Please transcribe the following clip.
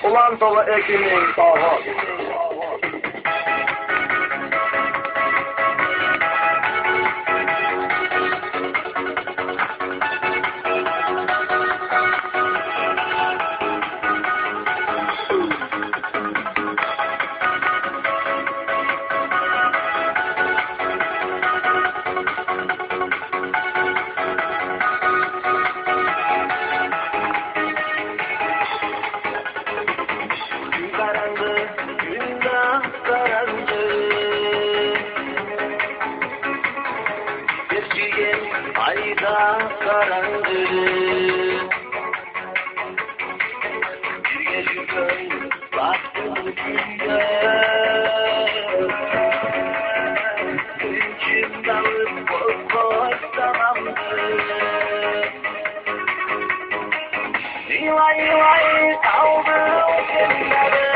Ulan dolu ekimin dağı. Ayda karanlık bir gece köy baktım günde Hüncüm dalıp boş tamamdı Vay vay kaldı o günlere